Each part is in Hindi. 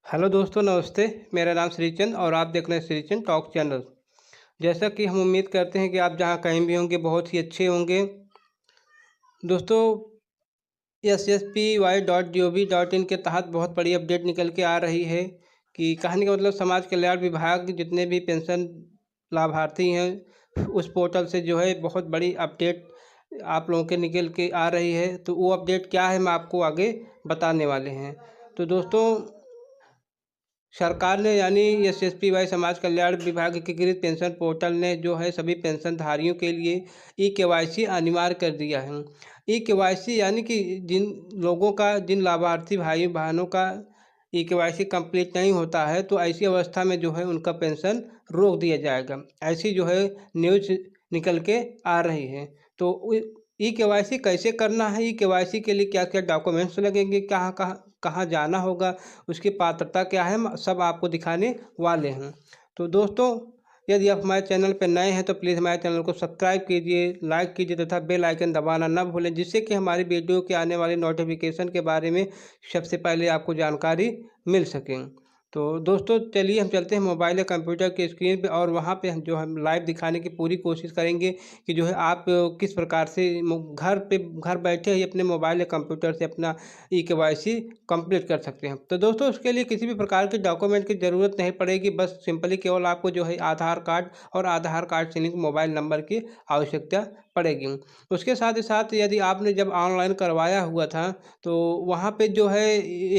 हेलो दोस्तों, नमस्ते। मेरा नाम श्रीचंद और आप देख रहे हैं श्रीचंद टॉक चैनल। जैसा कि हम उम्मीद करते हैं कि आप जहां कहीं भी होंगे बहुत ही अच्छे होंगे। दोस्तों, SSPY.gov.in के तहत बहुत बड़ी अपडेट निकल के आ रही है कि कहने का मतलब समाज कल्याण विभाग जितने भी पेंशन लाभार्थी हैं उस पोर्टल से जो है बहुत बड़ी अपडेट आप लोगों के निकल के आ रही है। तो वो अपडेट क्या है, मैं आपको आगे बताने वाले हैं। तो दोस्तों, सरकार ने यानी SSPY समाज कल्याण विभाग एकीकृत पेंशन पोर्टल ने जो है सभी पेंशनधारियों के लिए KYC अनिवार्य कर दिया है। KYC यानी कि जिन लाभार्थी भाई बहनों का KYC कंप्लीट नहीं होता है तो ऐसी अवस्था में जो है उनका पेंशन रोक दिया जाएगा। ऐसी जो है न्यूज़ निकल के आ रही है। तो KYC कैसे करना है, KYC के लिए क्या क्या डॉक्यूमेंट्स लगेंगे, कहाँ कहाँ कहाँ जाना होगा, उसकी पात्रता क्या है, हम सब आपको दिखाने वाले हैं। तो दोस्तों, यदि आप हमारे चैनल पर नए हैं तो प्लीज़ हमारे चैनल को सब्सक्राइब कीजिए, लाइक कीजिए तथा बेल आइकन दबाना ना भूलें, जिससे कि हमारी वीडियो के आने वाली नोटिफिकेशन के बारे में सबसे पहले आपको जानकारी मिल सके। तो दोस्तों, चलिए हम चलते हैं मोबाइल या कंप्यूटर की स्क्रीन पे और वहाँ पे हम लाइव दिखाने की पूरी कोशिश करेंगे कि जो है आप किस प्रकार से घर बैठे ही अपने मोबाइल या कंप्यूटर से अपना KYC कंप्लीट कर सकते हैं। तो दोस्तों, उसके लिए किसी भी प्रकार के डॉक्यूमेंट की ज़रूरत नहीं पड़ेगी। बस सिंपली केवल आपको जो है आधार कार्ड और आधार कार्ड से लिंक मोबाइल नंबर की आवश्यकता पड़ेगी। उसके साथ ही साथ यदि आपने जब ऑनलाइन करवाया हुआ था तो वहाँ पे जो है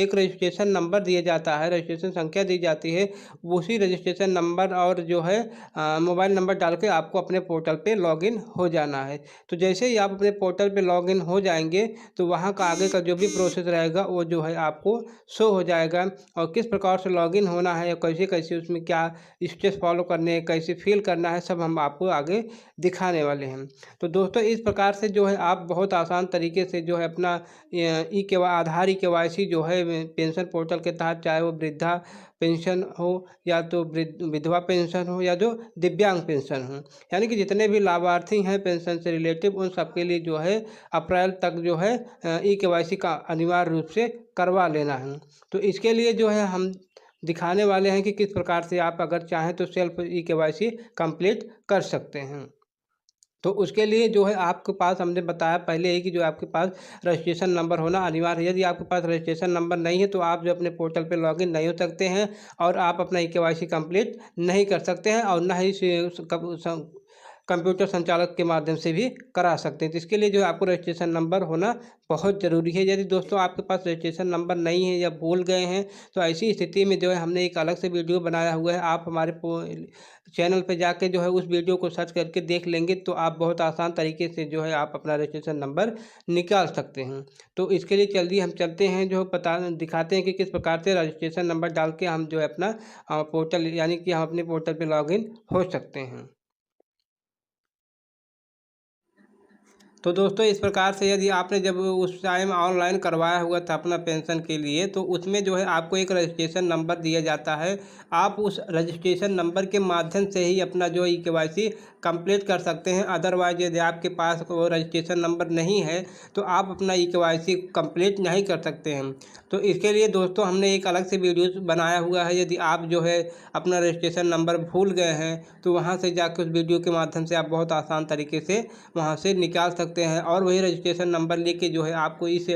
एक रजिस्ट्रेशन नंबर दिया जाता है, रजिस्ट्रेशन संख्या दी जाती है। उसी रजिस्ट्रेशन नंबर और जो है मोबाइल नंबर डाल के आपको अपने पोर्टल पे लॉगिन हो जाना है। तो जैसे ही आप अपने पोर्टल पे लॉगिन हो जाएंगे तो वहाँ का आगे का जो भी प्रोसेस रहेगा वो जो है आपको शो हो जाएगा, और किस प्रकार से लॉगिन होना है, कैसे कैसे उसमें क्या स्टेप्स फॉलो करने हैं, कैसे फिल करना है, सब हम आपको आगे दिखाने वाले हैं। तो दोस्तों, इस प्रकार से जो है आप बहुत आसान तरीके से जो है अपना आधार KYC जो है पेंशन पोर्टल के तहत, चाहे वो वृद्धा पेंशन हो या तो विधवा पेंशन हो या जो दिव्यांग पेंशन हो, यानी कि जितने भी लाभार्थी हैं पेंशन से रिलेटिव उन सबके लिए जो है अप्रैल तक जो है KYC का अनिवार्य रूप से करवा लेना है। तो इसके लिए जो है हम दिखाने वाले हैं कि किस प्रकार से आप अगर चाहें तो सेल्फ KYC कंप्लीट कर सकते हैं। तो उसके लिए जो है आपके पास हमने बताया पहले ही कि जो आपके पास रजिस्ट्रेशन नंबर होना अनिवार्य है। यदि आपके पास रजिस्ट्रेशन नंबर नहीं है तो आप जो अपने पोर्टल पे लॉगिन नहीं हो सकते हैं और आप अपना KYC कंप्लीट नहीं कर सकते हैं और ना ही कंप्यूटर संचालक के माध्यम से भी करा सकते हैं। तो इसके लिए जो है आपको रजिस्ट्रेशन नंबर होना बहुत ज़रूरी है। यदि दोस्तों आपके पास रजिस्ट्रेशन नंबर नहीं है या भूल गए हैं तो ऐसी स्थिति में जो है हमने एक अलग से वीडियो बनाया हुआ है। आप हमारे चैनल पे जाके जो है उस वीडियो को सर्च करके देख लेंगे तो आप बहुत आसान तरीके से जो है आप अपना रजिस्ट्रेशन नंबर निकाल सकते हैं। तो इसके लिए चलिए हम चलते हैं, जो पता दिखाते हैं कि किस प्रकार से रजिस्ट्रेशन नंबर डाल के हम जो है अपना पोर्टल यानी कि हम अपने पोर्टल पे लॉगिन हो सकते हैं। तो दोस्तों, इस प्रकार से यदि आपने जब उस टाइम ऑनलाइन करवाया हुआ था अपना पेंशन के लिए तो उसमें जो है आपको एक रजिस्ट्रेशन नंबर दिया जाता है। आप उस रजिस्ट्रेशन नंबर के माध्यम से ही अपना जो KYC कंप्लीट कर सकते हैं। अदरवाइज यदि आपके पास वो रजिस्ट्रेशन नंबर नहीं है तो आप अपना KYC कंप्लीट नहीं कर सकते हैं। तो इसके लिए दोस्तों हमने एक अलग से वीडियो बनाया हुआ है। यदि आप जो है अपना रजिस्ट्रेशन नंबर भूल गए हैं तो वहाँ से जाकर उस वीडियो के माध्यम से आप बहुत आसान तरीके से वहाँ से निकाल सकते हैं, और वही रजिस्ट्रेशन नंबर लेके जो है आपको इस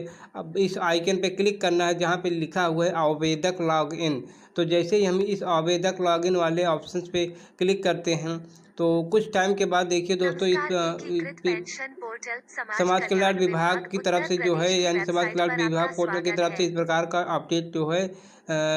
आइकन पे क्लिक करना है जहाँ पे लिखा हुआ है आवेदक लॉगिन। तो जैसे ही हम इस आवेदक लॉगिन वाले ऑप्शन पे क्लिक करते हैं तो कुछ टाइम के बाद देखिए दोस्तों समाज कल्याण विभाग की तरफ से जो है यानी समाज कल्याण विभाग पोर्टल की तरफ से इस प्रकार का अपडेट जो है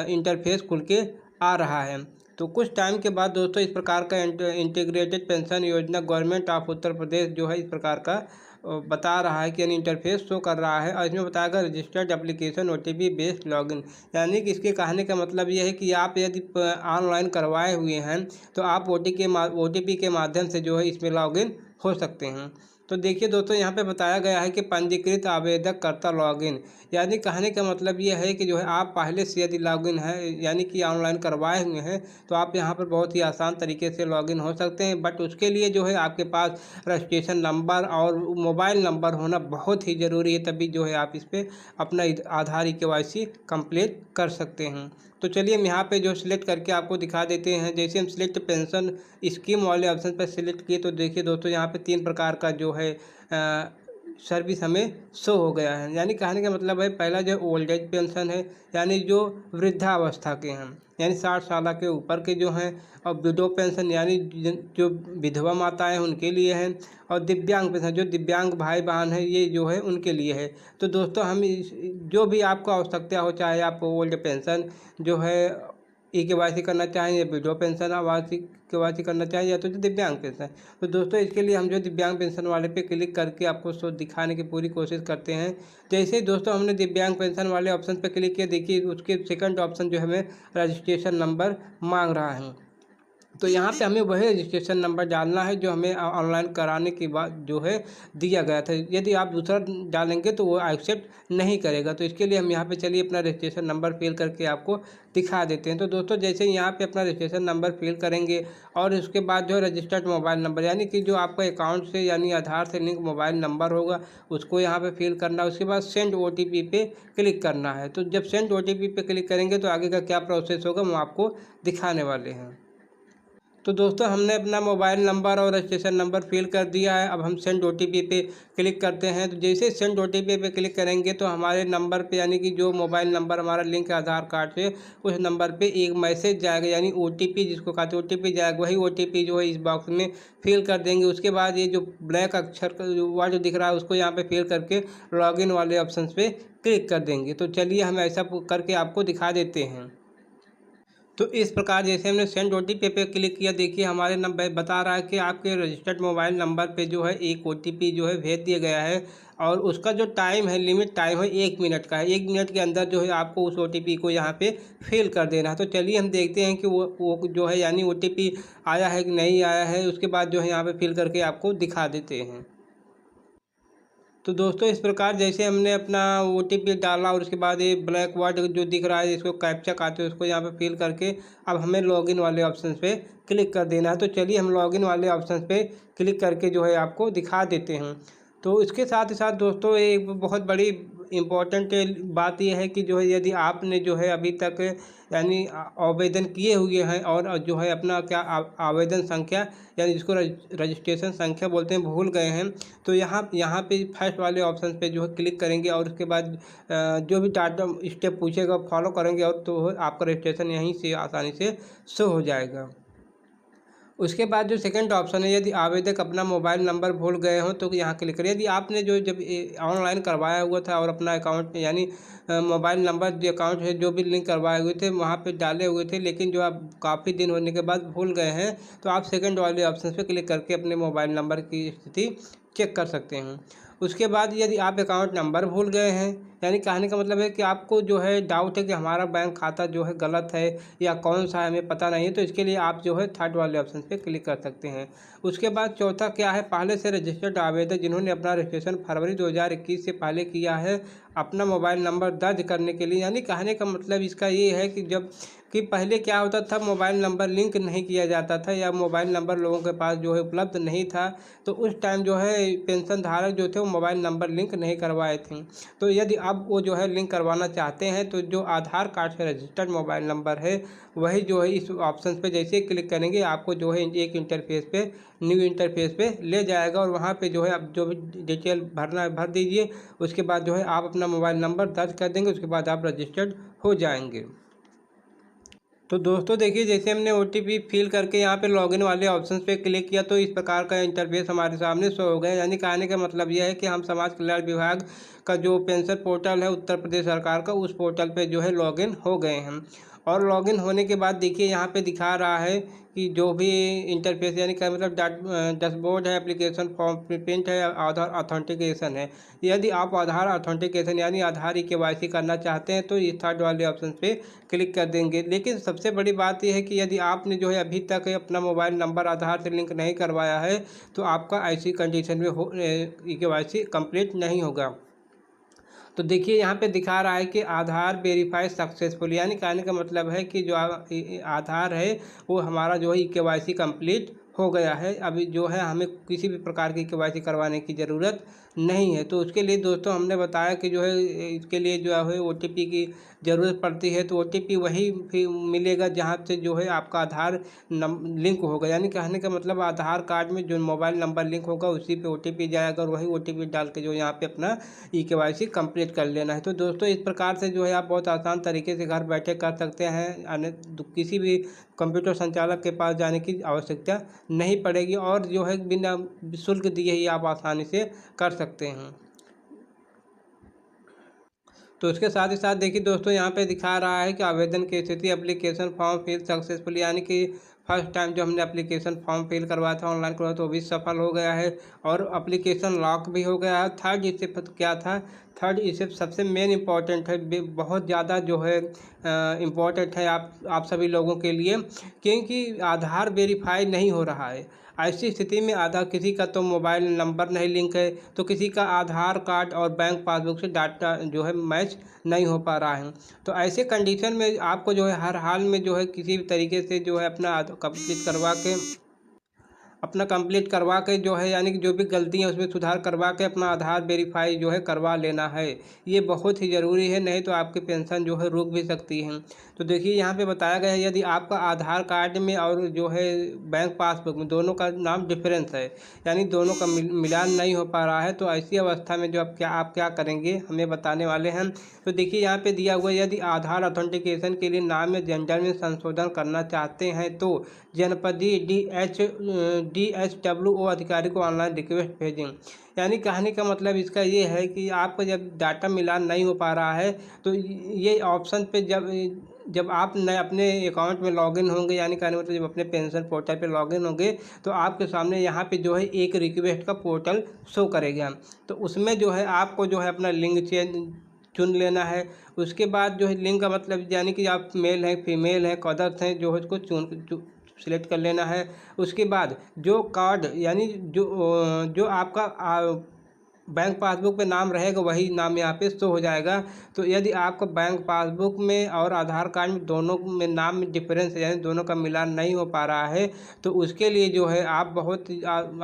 इंटरफेस खुल के आ रहा है। तो कुछ टाइम के बाद दोस्तों इस प्रकार का इंटीग्रेटेड पेंशन योजना गवर्नमेंट ऑफ उत्तर प्रदेश जो है इस प्रकार का बता रहा है कि यानी इंटरफेस शो कर रहा है, और इसमें बताएगा registered application OTP based login. यानी कि इसके कहने का मतलब यह है कि आप यदि ऑनलाइन करवाए हुए हैं तो आप OTP के माध्यम से जो है इसमें लॉगिन हो सकते हैं। तो देखिए दोस्तों, यहाँ पे बताया गया है कि पंजीकृत आवेदक करता लॉगिन, यानी कहने का मतलब ये है कि जो है आप पहले से यदि लॉगिन है यानी कि ऑनलाइन करवाए हुए हैं तो आप यहाँ पर बहुत ही आसान तरीके से लॉगिन हो सकते हैं। बट उसके लिए जो है आपके पास रजिस्ट्रेशन नंबर और मोबाइल नंबर होना बहुत ही ज़रूरी है, तभी जो है आप इस पर अपना आधार KYC कंप्लीट कर सकते हैं। तो चलिए हम यहाँ पे जो सिलेक्ट करके आपको दिखा देते हैं। जैसे हम सिलेक्ट पेंशन स्कीम वाले ऑप्शन पर सिलेक्ट किए तो देखिए दोस्तों, यहाँ पे 3 प्रकार का जो है सर्विस हमें शो हो गया है। यानी कहने का मतलब है, पहला जो ओल्ड एज पेंशन है, यानी जो वृद्धावस्था के हैं, यानी 60 साल के ऊपर के जो हैं, और विडो पेंशन यानी जो विधवा माताएं हैं उनके लिए है, और दिव्यांग पेंशन जो दिव्यांग भाई बहन है ये जो है उनके लिए है। तो दोस्तों हम जो भी आपको आवश्यकता हो, चाहे आप ओल्ड पेंशन जो है KYC करना चाहें, या विडो पेंशन आवासी KYC करना चाहें, या तो जो दिव्यांग पेंशन। तो दोस्तों इसके लिए हम जो दिव्यांग पेंशन वाले पे क्लिक करके आपको सो दिखाने की पूरी कोशिश करते हैं। जैसे ही दोस्तों हमने दिव्यांग पेंशन वाले ऑप्शन पे क्लिक किया, देखिए उसके सेकंड ऑप्शन जो हमें रजिस्ट्रेशन नंबर मांग रहा है। तो यहाँ पे हमें वही रजिस्ट्रेशन नंबर डालना है जो हमें ऑनलाइन कराने के बाद जो है दिया गया था। यदि आप दूसरा डालेंगे तो वो एक्सेप्ट नहीं करेगा। तो इसके लिए हम यहाँ पे चलिए अपना रजिस्ट्रेशन नंबर फिल करके आपको दिखा देते हैं। तो दोस्तों जैसे यहाँ पे अपना रजिस्ट्रेशन नंबर फिल करेंगे और उसके बाद जो है रजिस्टर्ड मोबाइल नंबर, यानी कि जो आपका अकाउंट से यानी आधार से लिंक मोबाइल नंबर होगा उसको यहाँ पे फिल करना है। उसके बाद सेंड OTP पे क्लिक करना है। तो जब सेंड OTP पे क्लिक करेंगे तो आगे का क्या प्रोसेस होगा वो आपको दिखाने वाले हैं। तो दोस्तों हमने अपना मोबाइल नंबर और रजिस्ट्रेशन नंबर फिल कर दिया है। अब हम सेंड OTP पे क्लिक करते हैं। तो जैसे सेंड OTP पे क्लिक करेंगे तो हमारे नंबर पे, यानी कि जो मोबाइल नंबर हमारा लिंक है आधार कार्ड से, उस नंबर पे एक मैसेज जाएगा, यानी OTP जिसको कहते हैं OTP जाएगा। वही OTP जो है इस बॉक्स में फिल कर देंगे। उसके बाद ये जो ब्लैक अक्षर का जो वर्ड दिख रहा है उसको यहाँ पे फिल करके लॉगिन वाले ऑप्शन पे क्लिक कर देंगे। तो चलिए हम ऐसा करके आपको दिखा देते हैं। तो इस प्रकार जैसे हमने सेंड OTP पे क्लिक किया, देखिए हमारे नंबर बता रहा है कि आपके रजिस्टर्ड मोबाइल नंबर पे जो है एक OTP जो है भेज दिया गया है, और उसका जो टाइम है, लिमिट टाइम है 1 मिनट का है। 1 मिनट के अंदर जो है आपको उस OTP को यहाँ पे फिल कर देना है। तो चलिए हम देखते हैं कि वो जो है यानी OTP आया है कि नहीं आया है। उसके बाद जो है यहाँ पे फिल करके आपको दिखा देते हैं। तो दोस्तों इस प्रकार जैसे हमने अपना OTP डाला और उसके बाद ये ब्लैक वर्ड जो दिख रहा है इसको कैप्चा कहते हैं, उसको यहाँ पे फिल करके अब हमें लॉगिन वाले ऑप्शन पे क्लिक कर देना है। तो चलिए हम लॉगिन वाले ऑप्शन पे क्लिक करके जो है आपको दिखा देते हैं। तो इसके साथ ही साथ दोस्तों एक बहुत बड़ी इम्पोर्टेंट बात यह है कि जो है यदि आपने जो है अभी तक यानी आवेदन किए हुए हैं और जो है अपना क्या आवेदन संख्या यानी जिसको रजिस्ट्रेशन संख्या बोलते हैं भूल गए हैं, तो यहाँ पे फर्स्ट वाले ऑप्शन पे जो है क्लिक करेंगे और उसके बाद जो भी डाटा स्टेप पूछेगा फॉलो करेंगे और तो आपका रजिस्ट्रेशन यहीं से आसानी से शो हो जाएगा। उसके बाद जो सेकंड ऑप्शन है, यदि आवेदक अपना मोबाइल नंबर भूल गए हो तो यहाँ क्लिक करें। यदि आपने जो जब ऑनलाइन करवाया हुआ था और अपना अकाउंट यानी मोबाइल नंबर जो अकाउंट है जो भी लिंक करवाए हुए थे वहाँ पे डाले हुए थे, लेकिन जो आप काफ़ी दिन होने के बाद भूल गए हैं, तो आप सेकंड वाले ऑप्शन पे क्लिक करके अपने मोबाइल नंबर की स्थिति चेक कर सकते हैं। उसके बाद यदि आप अकाउंट नंबर भूल गए हैं, यानी कहने का मतलब है कि आपको जो है डाउट है कि हमारा बैंक खाता जो है गलत है या कौन सा है हमें पता नहीं है, तो इसके लिए आप जो है थर्ड वाले ऑप्शन पे क्लिक कर सकते हैं। उसके बाद चौथा क्या है, पहले से रजिस्टर्ड आवेदक जिन्होंने अपना रजिस्ट्रेशन फरवरी 2021 से पहले किया है अपना मोबाइल नंबर दर्ज करने के लिए, यानी कहने का मतलब इसका ये है कि जब कि पहले क्या होता था मोबाइल नंबर लिंक नहीं किया जाता था या मोबाइल नंबर लोगों के पास जो है उपलब्ध नहीं था, तो उस टाइम जो है पेंशन धारक जो थे वो मोबाइल नंबर लिंक नहीं करवाए थे। तो यदि अब वो जो है लिंक करवाना चाहते हैं तो जो आधार कार्ड से रजिस्टर्ड मोबाइल नंबर है वही जो है इस ऑप्शन पे जैसे ही क्लिक करेंगे आपको जो है एक इंटरफेस पे न्यू इंटरफेस पे ले जाएगा, और वहाँ पे जो है आप जो भी डिटेल भरना है भर दीजिए। उसके बाद जो है आप अपना मोबाइल नंबर दर्ज कर देंगे, उसके बाद आप रजिस्टर्ड हो जाएंगे। तो दोस्तों देखिए जैसे हमने OTP फिल करके यहाँ पे लॉगिन वाले ऑप्शन पे क्लिक किया तो इस प्रकार का इंटरफेस हमारे सामने शो हो गया। यानी कहने का मतलब यह है कि हम समाज कल्याण विभाग का जो पेंशन पोर्टल है उत्तर प्रदेश सरकार का, उस पोर्टल पे जो है लॉगिन हो गए हैं। और लॉगिन होने के बाद देखिए यहाँ पे दिखा रहा है कि जो भी इंटरफेस यानी क्या मतलब डैशबोर्ड है, एप्लीकेशन फॉर्म प्रिंट है, आधार ऑथेंटिकेशन है। यदि आप आधार ऑथेंटिकेशन यानी आधार KYC करना चाहते हैं तो ये थर्ड वाले ऑप्शन पे क्लिक कर देंगे। लेकिन सबसे बड़ी बात यह है कि यदि आपने जो है अभी तक अपना मोबाइल नंबर आधार से लिंक नहीं करवाया है तो आपका ऐसी कंडीशन में KYC कंप्लीट नहीं होगा। तो देखिए यहाँ पे दिखा रहा है कि आधार वेरीफाई सक्सेसफुल, यानी कहने का मतलब है कि जो आधार है वो हमारा जो है KYC कंप्लीट हो गया है। अभी जो है हमें किसी भी प्रकार की KYC करवाने की ज़रूरत नहीं है। तो उसके लिए दोस्तों हमने बताया कि जो है इसके लिए जो है OTP की ज़रूरत पड़ती है। तो OTP वही फिर मिलेगा जहाँ से जो है आपका आधार लिंक होगा, यानी कहने का मतलब आधार कार्ड में जो मोबाइल नंबर लिंक होगा उसी पे OTP जाएगा और वही OTP डाल के जो यहाँ पे अपना KYC कंप्लीट कर लेना है। तो दोस्तों इस प्रकार से जो है आप बहुत आसान तरीके से घर बैठे कर सकते हैं, किसी भी कंप्यूटर संचालक के पास जाने की आवश्यकता नहीं पड़ेगी और जो है बिना शुल्क दिए ही आप आसानी से कर सकते हैं। तो इसके साथ ही साथ देखिए दोस्तों यहाँ पे दिखा रहा है कि आवेदन की स्थिति, एप्लीकेशन फॉर्म फिल सक्सेसफुल, यानी कि फर्स्ट टाइम जो हमने एप्लीकेशन फॉर्म फिल करवाया था, ऑनलाइन करवाया तो वो भी सफल हो गया है और एप्लीकेशन लॉक भी हो गया है। थर्ड स्टेप क्या था, थर्ड स्टेप सबसे मेन इम्पॉर्टेंट है, बहुत ज़्यादा जो है इम्पॉर्टेंट है आप सभी लोगों के लिए, क्योंकि आधार वेरीफाई नहीं हो रहा है। ऐसी स्थिति में आधार किसी का तो मोबाइल नंबर नहीं लिंक है, तो किसी का आधार कार्ड और बैंक पासबुक से डाटा जो है मैच नहीं हो पा रहा है। तो ऐसे कंडीशन में आपको जो है हर हाल में जो है किसी भी तरीके से जो है अपना कंप्लीट करवा के जो है, यानी कि जो भी गलती है उसमें सुधार करवा के अपना आधार वेरीफाई जो है करवा लेना है। ये बहुत ही ज़रूरी है, नहीं तो आपकी पेंशन जो है रुक भी सकती है। तो देखिए यहाँ पे बताया गया है यदि आपका आधार कार्ड में और जो है बैंक पासबुक में दोनों का नाम डिफरेंस है, यानी दोनों का मिलान नहीं हो पा रहा है, तो ऐसी अवस्था में जो आप क्या करेंगे हमें बताने वाले हैं। तो देखिए यहाँ पे दिया हुआ है यदि आधार ऑथेंटिकेशन के लिए नाम में जेंडर में संशोधन करना चाहते हैं तो जनपदीय DHWO अधिकारी को ऑनलाइन रिक्वेस्ट भेजें। यानी कहने का मतलब इसका ये है कि आपका जब डाटा मिलान नहीं हो पा रहा है तो ये ऑप्शन पे जब आप नए अपने अकाउंट में लॉगिन होंगे, यानी कहने मतलब जब अपने पेंशन पोर्टल पे लॉगिन होंगे तो आपके सामने यहाँ पे जो है एक रिक्वेस्ट का पोर्टल शो करेगा। तो उसमें जो है आपको जो है अपना लिंग चुन लेना है। उसके बाद जो है लिंग का मतलब यानी कि आप मेल हैं फीमेल हैं अदर्स हैं जो है उसको सिलेक्ट कर लेना है। उसके बाद जो कार्ड यानी जो आपका बैंक पासबुक पे नाम रहेगा वही नाम यहाँ पे शो हो जाएगा। तो यदि आपका बैंक पासबुक में और आधार कार्ड में दोनों में नाम में डिफरेंस है, यानी दोनों का मिलान नहीं हो पा रहा है, तो उसके लिए जो है आप बहुत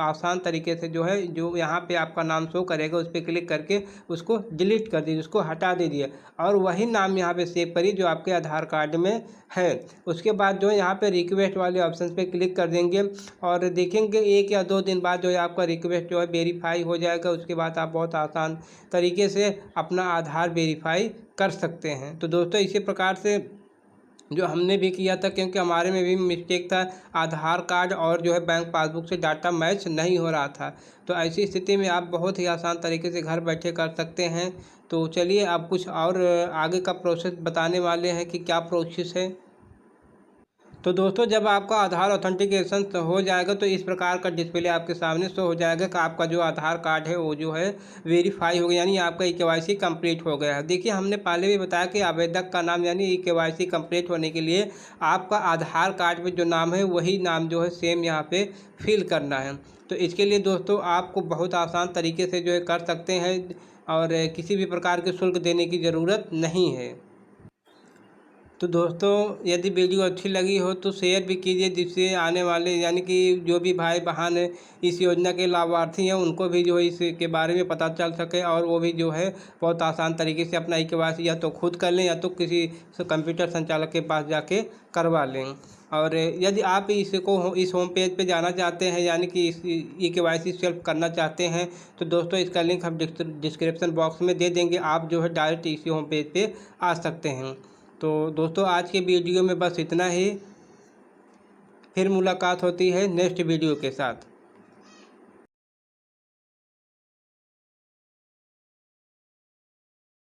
आसान तरीके से जो है जो यहाँ पे आपका नाम शो करेगा उस पर क्लिक करके उसको डिलीट कर दीजिए, उसको हटा दीजिए और वही नाम यहाँ पे सेव करिए जो आपके आधार कार्ड में है। उसके बाद जो है यहाँ पे रिक्वेस्ट वाले ऑप्शन पे क्लिक कर देंगे और देखेंगे 1 या 2 दिन बाद जो है आपका रिक्वेस्ट जो है वेरीफाई हो जाएगा। उसके बाद आप बहुत आसान तरीके से अपना आधार वेरीफाई कर सकते हैं। तो दोस्तों इसी प्रकार से जो हमने भी किया था, क्योंकि हमारे में भी मिस्टेक था, आधार कार्ड और जो है बैंक पासबुक से डाटा मैच नहीं हो रहा था। तो ऐसी स्थिति में आप बहुत ही आसान तरीके से घर बैठे कर सकते हैं। तो चलिए अब कुछ और आगे का प्रोसेस बताने वाले हैं कि क्या प्रोसेस है। तो दोस्तों जब आपका आधार ऑथेंटिकेशन हो जाएगा तो इस प्रकार का डिस्प्ले आपके सामने शो हो जाएगा कि आपका जो आधार कार्ड है वो जो है वेरीफाई हो गया, यानी आपका KYC कंप्लीट हो गया है। देखिए हमने पहले भी बताया कि आवेदक का नाम यानी KYC कंप्लीट होने के लिए आपका आधार कार्ड में जो नाम है वही नाम जो है सेम यहाँ पे फिल करना है। तो इसके लिए दोस्तों आपको बहुत आसान तरीके से जो है कर सकते हैं और किसी भी प्रकार के शुल्क देने की ज़रूरत नहीं है। तो दोस्तों यदि वीडियो अच्छी लगी हो तो शेयर भी कीजिए, जिससे आने वाले यानी कि जो भी भाई बहन इस योजना के लाभार्थी हैं उनको भी जो है इसके बारे में पता चल सके और वो भी जो है बहुत आसान तरीके से अपना KYC या तो खुद कर लें या तो किसी कंप्यूटर संचालक के पास जाके करवा लें। और यदि आप इस होम पेज पे जाना चाहते हैं यानी कि इस KYC सेल्फ करना चाहते हैं तो दोस्तों इसका लिंक हम डिस्क्रिप्शन बॉक्स में दे देंगे, आप जो है डायरेक्ट इसी होम पेज पे आ सकते हैं। तो दोस्तों आज के वीडियो में बस इतना ही, फिर मुलाकात होती है नेक्स्ट वीडियो के साथ।